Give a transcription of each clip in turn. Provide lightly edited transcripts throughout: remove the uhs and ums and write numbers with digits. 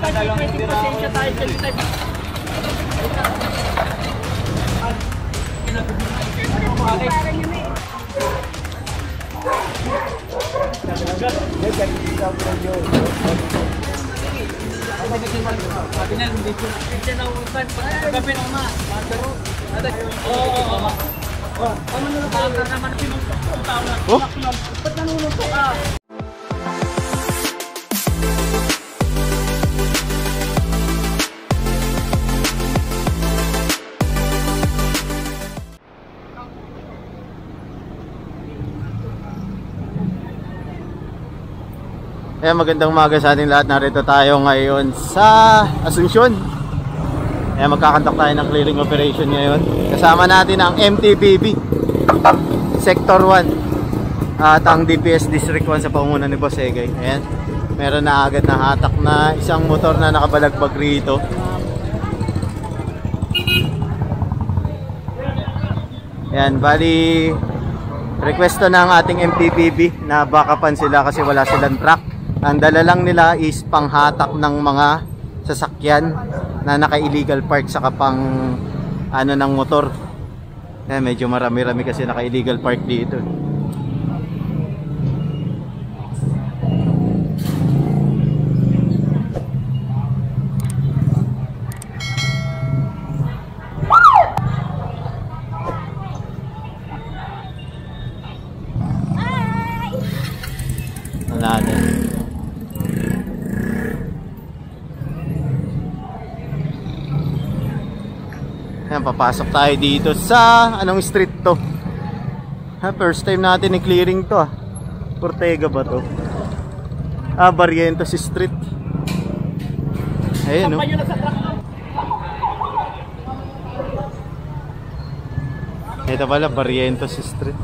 pwedeng pasensya tayo sa live. Ayan, magandang umaga sa ating lahat. Narito tayo ngayon sa Asuncion. Ayan, magkakandak tayo ng clearing operation ngayon. Kasama natin ang MTPB Sector 1 at ang DPS District 1 sa pangunguna ni Boss Egay. Ayan, meron na agad na hatak na isang motor na nakabalagbag rito. Ayan, bali requesto ng ating MTPB na backupan sila kasi wala silang truck. Ang dala lang nila is panghatak ng mga sasakyan na naka-illegal park sa kapang ano ng motor. Eh, medyo marami-rami kasi naka-illegal park dito. Wala na. Ayan, papasok tayo dito sa anong street to? Ha, first time natin i-clearing to ah. Ortega ba to? Ah, Barrientos Street. Ayun no. Ito pala, Barrientos Street.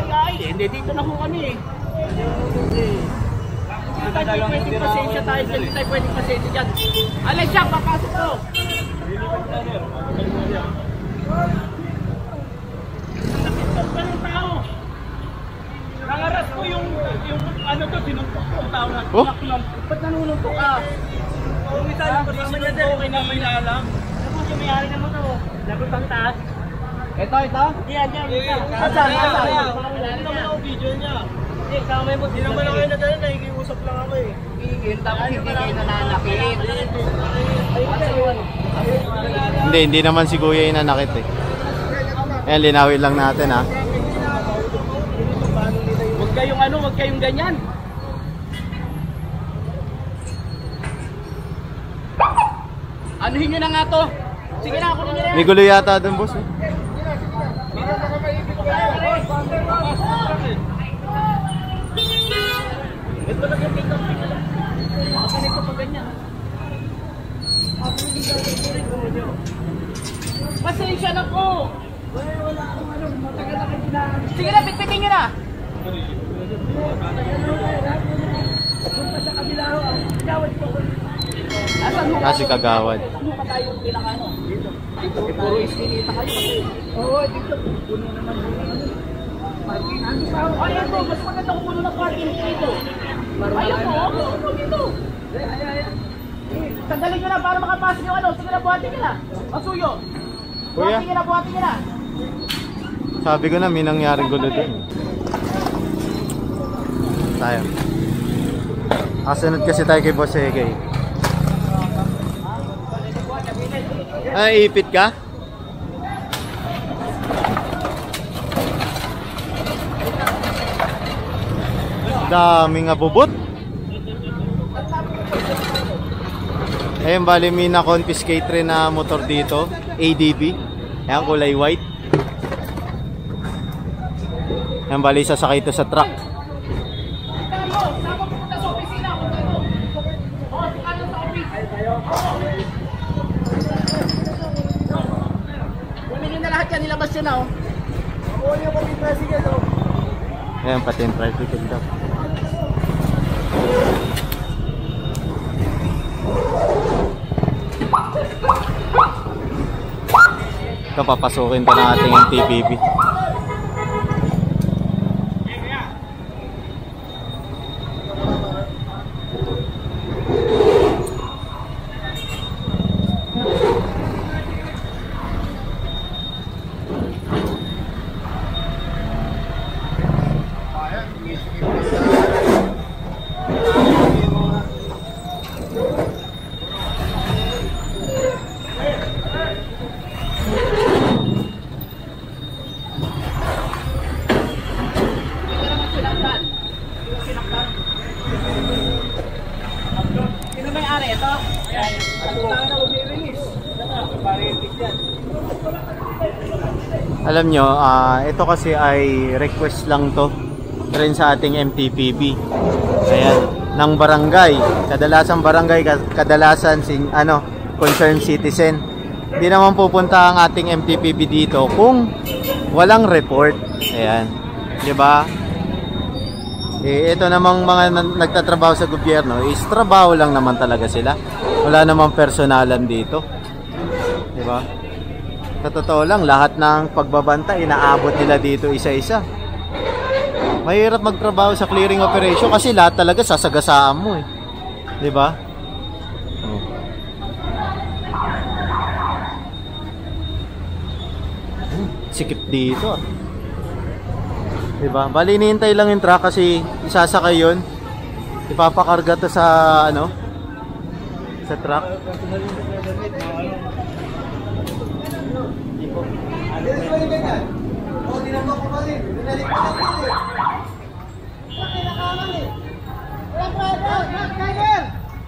Ay, hindi dito na ho kami eh. Pwedeng pasensya tayo sa live, pwedeng pasensya dyan. Alay siya, papasok ko. Anong tao? Nangaras ko yung ano to, sinuntok ko ang tao na. Ba't nanununtok ka? Kung isa yung kasama niya din, okay na may alam. Ako yung may-ari naman to. Lagot ang taas. Ito? Yan. Asan? Hindi naman ako video niya. Hindi, kamay mo. Hindi naman ako kayo na dahil, nakikiusap lang ako eh. Tapos hindi kayo nananakit. Hindi naman si Kuya yung nanakit eh. Ayan, linawin lang natin ha. Huwag kayong ganyan. Anuhin nyo na nga to. Sige na, ako nyo na yan. May gulo yata dun, boss eh. Ito lang yung pick-up nila. Makasanito pa ganyan. Pasensya na po. Wala akong ano, matagal na kayo kinahan. Sige na, pitpitin nyo na. Punta sa kabila ho. Gawad po. Kasi kagawad. Ano pa tayong pinakano? Dito. Puro iskinita kayo. Oo, dito. Puno naman yung parking. Ay, ito. Mas maganda kung puno ng parking dito. Ayun po. Ako dito. Sandalin nyo na para makapasok yung ano. Sige na, buhatin nyo na. Masuyo. Kuya? Buhatin nyo na. Sabi ko na, may nangyaring gulo dun. Tayo. Kasunod kasi tayo kay Boss Egay. Ay, ipit ka? Daming abubot. Ayun, bali may na-confiscate rin na motor dito. ADB. Ayan, kulay white. Ayan, bali sasakay ito sa truck. Kunin nyo na lahat yan, nilabas yun na oh. Ayan, pati yung tricycle daw. Ito, papasukin pa ng ating MTPB. pare, ito. Ayan. Pagkutangan na huwag i-release. Pare-release yan. Alam nyo, ito kasi ay request lang to rin sa ating MTPB. Ayan, ng barangay. Kadalasan barangay, kadalasan concerned citizen. Hindi naman pupunta ang ating MTPB dito kung walang report. Ayan, 'di ba? Ito namang mga nagtatrabaho sa gobyerno, is trabaho lang naman talaga sila. Wala namang personalan dito. 'Di ba? Sa totoo lang, lahat ng pagbabanta inaabot nila dito isa-isa. Mahirap magtrabaho sa clearing operation kasi lahat talaga sasagasaan mo eh. 'Di ba? Sikip dito. 'Di ba? Bali hinihintay lang yung truck kasi isasakay 'yon. Ipapakarga to sa sa truck.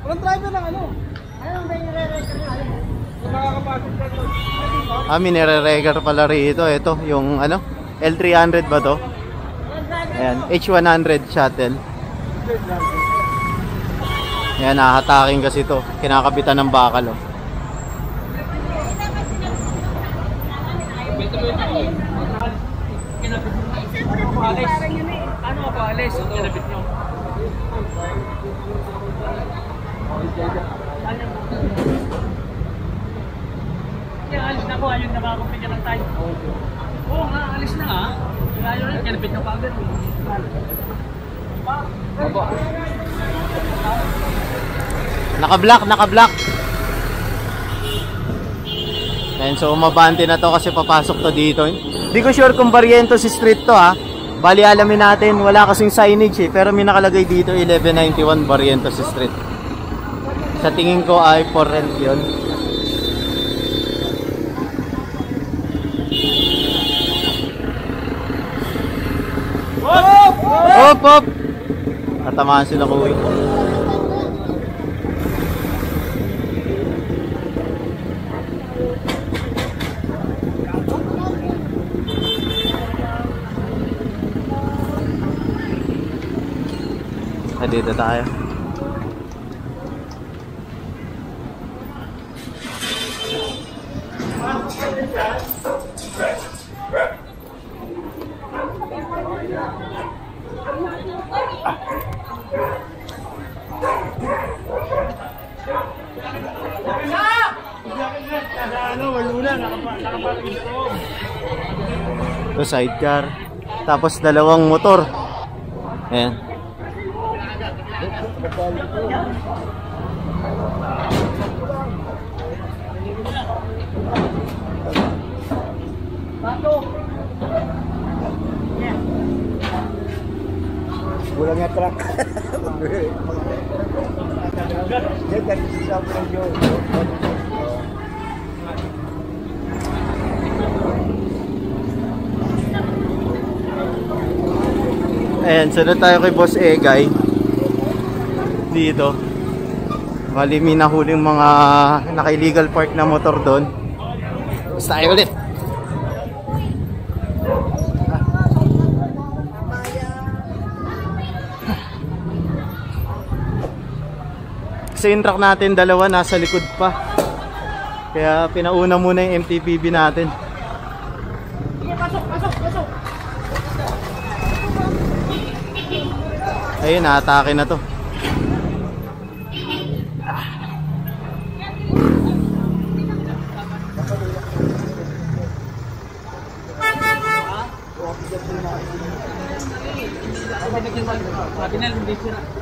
Walang driver ng ano? Anong ba yung nire-record ng ano? Nakakapasok ka doon. Minire-regar pala rito. Ito, yung L300 ba to? Ayan, H100 shuttle. Ayan, nahataking kasi to. Kinakabitan ng bakal, oh. Ano ba alis? Kinabit nyo? Alis na ko, ayun na makakumpigyan ng tayo. Oo nga, alis na ha. Ayun na, kinabit nyo pa agad. Naka-block. Ayan, so umabante na to kasi papasok to dito. Hindi ko sure kung Barrientos Street to ha. Bali alamin natin, wala kasing signage eh, pero may nakalagay dito 1191 Barrientos Street. Sa tingin ko ay for rent 'yon. Hop! Tatamaan sila kuwi. Dito tayo. Ito sidecar. Tapos dalawang motor. Ayan. Bulangnya truck. Dia kan siapa yang Ayan, sunod tayo kay Boss Egay. Dito. Bali, may nahuling mga naka-illegal park na motor doon. Basta tayo ulit. Kasi yung truck natin, dalawa nasa likod pa. Kaya pinauna muna yung MTPB natin. Ayun, naatake na to.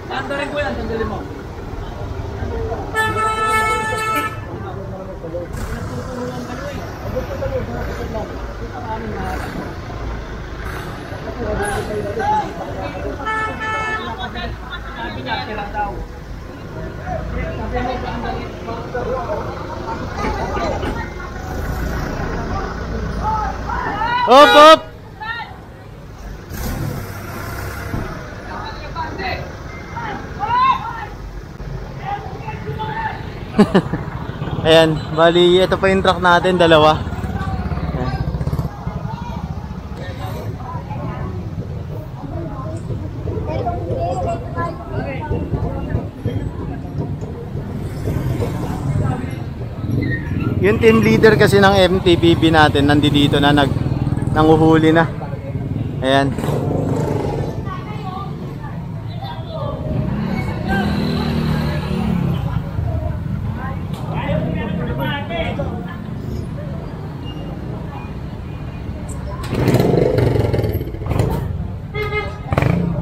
Andarin ko yan, sandali mo. Sabi niya, kailan daw. Hop, hop! Ayan, bali ito pa yung truck natin, dalawa. Ayan. Yung team leader kasi ng MTPB natin nandito na nanguhuli na. Ayan.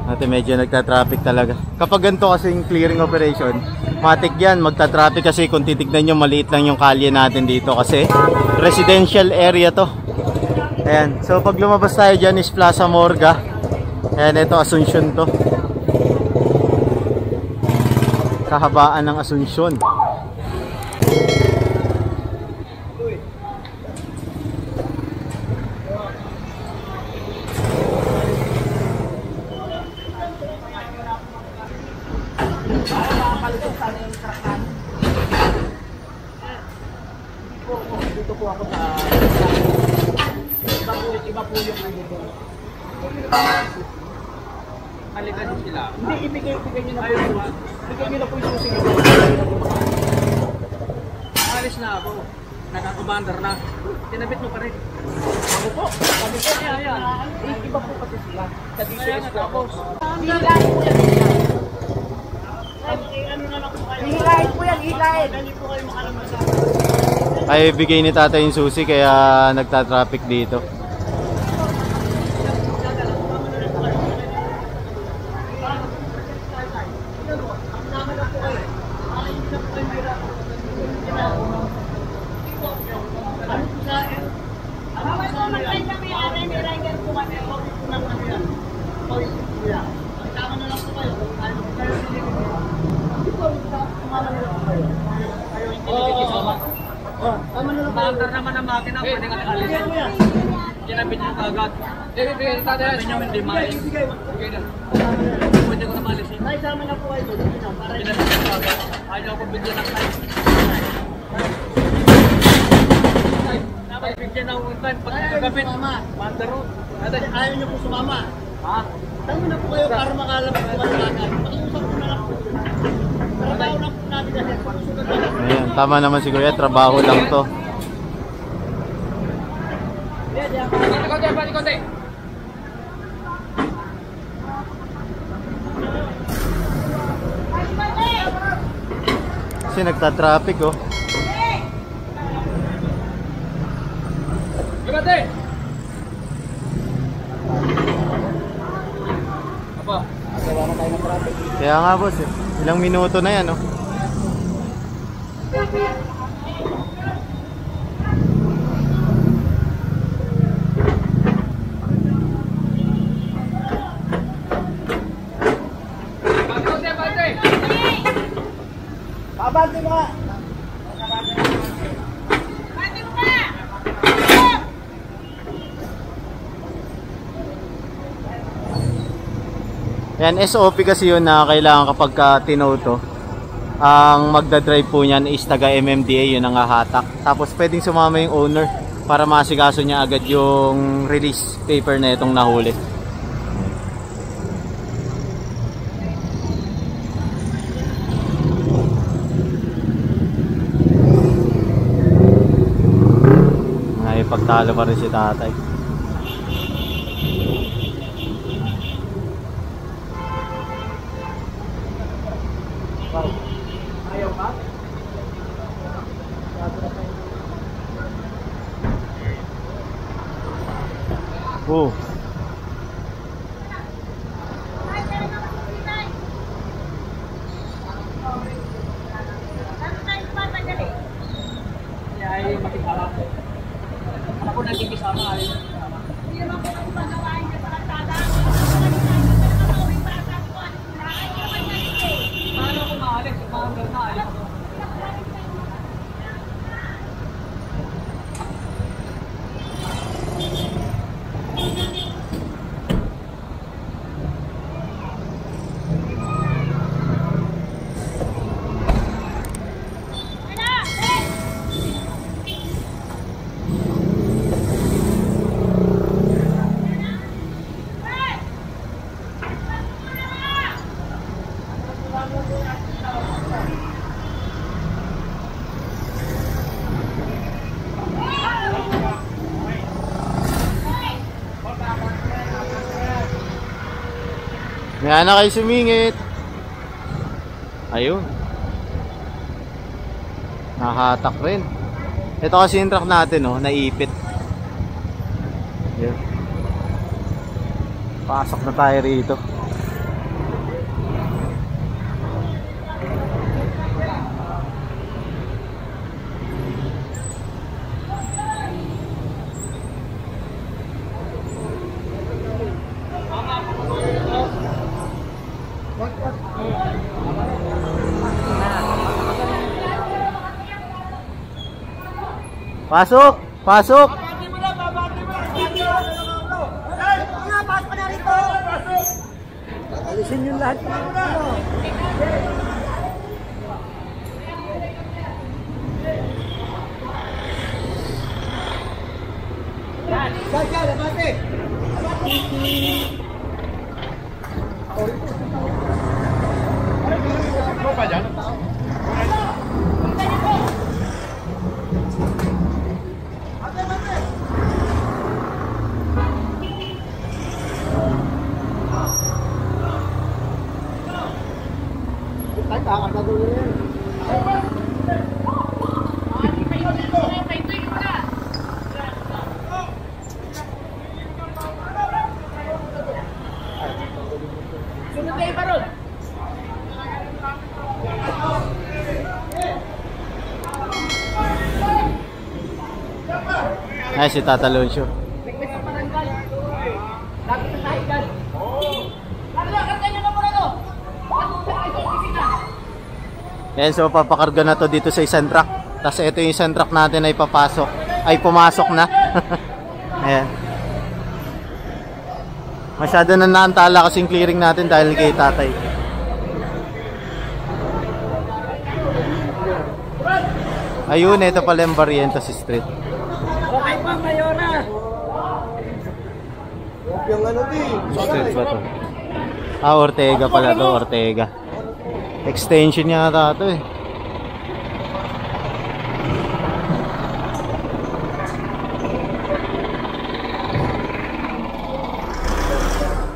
Ate, medyo nagta-traffic talaga. Kapag ganito kasi yung clearing operation, matik yan, magta-traffic kasi kung titignan nyo, maliit lang yung kalye natin dito kasi residential area to. Ayan, so pag lumabas tayo dyan is Plaza Morga. Ayan, ito Asuncion to. Kahabaan ng Asuncion. Dito po ako sa iba po yung nandito. Halikan sila. Hindi, ibigay nyo na po yung bigay nyo na po yung susi. Alis na ako. Nakakabandar na. Tinabit nyo pa rin. Ako po. Sabi ko niya yan. Iba po kasi sila. Sa DCS tapos. Hilahin po yan. Ano na lang po kayo. Hilahin po yan, hilahin. Dali po kayo makalaman sa Ay, bigay ni tatay yung susi kaya nagta-traffic dito. Maandar naman ang makina, pwede nga alis. Kinabit nyo kagad. Bigyan nyo hindi maalis. Pwede ko na maalis. Naisama na po kayo doon. Kinabit nyo kagad. Ayaw ko bigyan ng time. Dapat bigyan ng time. Pag nagagapit, maandar ro. Ayaw nyo po sumama. Ha? Tama na po kayo para makalapit po kayo agad. Pakiusap ko na lang po. Trabaho na po natin kasi. Ayan, tama naman si Kuya, trabaho lang to. Kasi nagta-traffic oh. Kaya nga boss eh. Ilang minuto na yan oh. Abante mo ka. Yan, SOP kasi yun na kailangan kapag tinoto. Ang magdadrive po niyan is taga MMDA, yun ang hahatak. Tapos pwedeng sumama yung owner para masikaso niya agad yung release paper na itong nahuli. Ay, pagtalo pa rin si tatay. Ayaw ka? Oh. Ay, makikala ko. Ako nagkikisama ay. Hindi naman po ang magawain niya sa kalsada. Paano ako maalis? Maalis na ayaw ko. May na kayo sumingit. Ayun. Nakahatak rin. Ito kasi yung truck natin, oh, naipit. Ayun. Pasok na tayo rito. Pasok! Pasok! Alisin yung lahat ng ano. Saan, abate! Ano pa dyan? Ay, si Tata Lucio. Yan, so papakarga na to dito sa isang truck. Tapos ito yung isang truck natin ay papasok. Ay, pumasok na. Ayan. Masyado na naantala kasing clearing natin dahil kay tatay. Ayun, ito pala yung Barrientos Street. Okay pa, Mayora. Yung ano di. Street ba to? Ah, Ortega pala to, Ortega. Extension niya ata ito eh.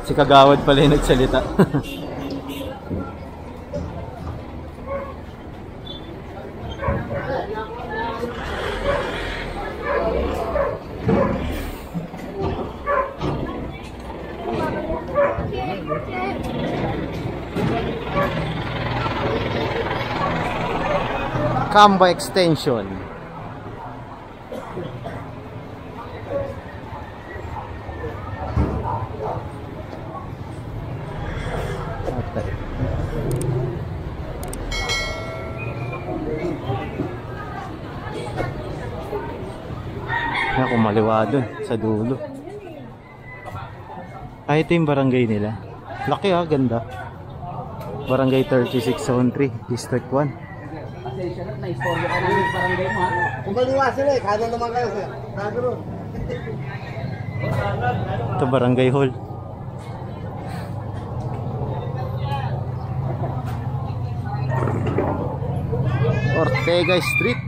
Si Kagawad pala yung nagsalita. Cambo Extension. Ako maliwa dun sa dulo. Ay, ito yung barangay nila. Laki ah, ganda. Barangay 36 Zone 3, District 1. Na-istorya ka namin barangay mo, ha? Kung baliwa sila eh, kada naman kayo sir. Kada Ito barangay hall. Ortega Street.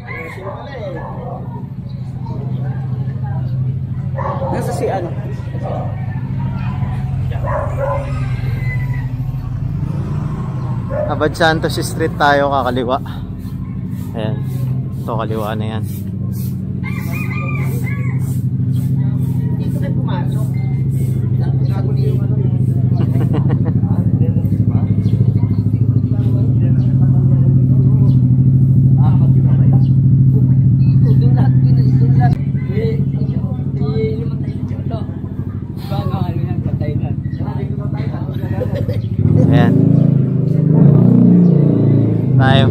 Nasa si ano? Abad Santos Street tayo, kakaliwa. Ayan. Ito, kaliwa na yan. Dito tayo pumasok. Ayan. Tayo.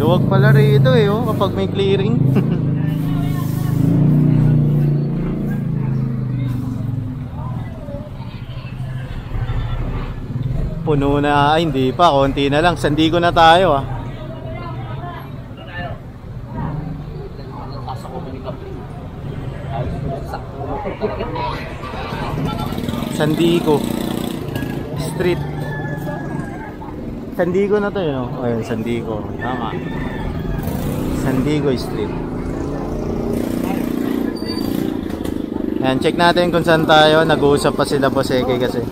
Duwag pala rito eh, oh, kapag may clearing. Puno na, ay hindi pa, konti na lang. Sandigo na tayo ah. Sandico Street. Sandico na to yun, no? Ayun, Sandico. Tama. Sandico Street. Ayan, check natin kung saan tayo. Nag-uusap pa sila po Seke kasi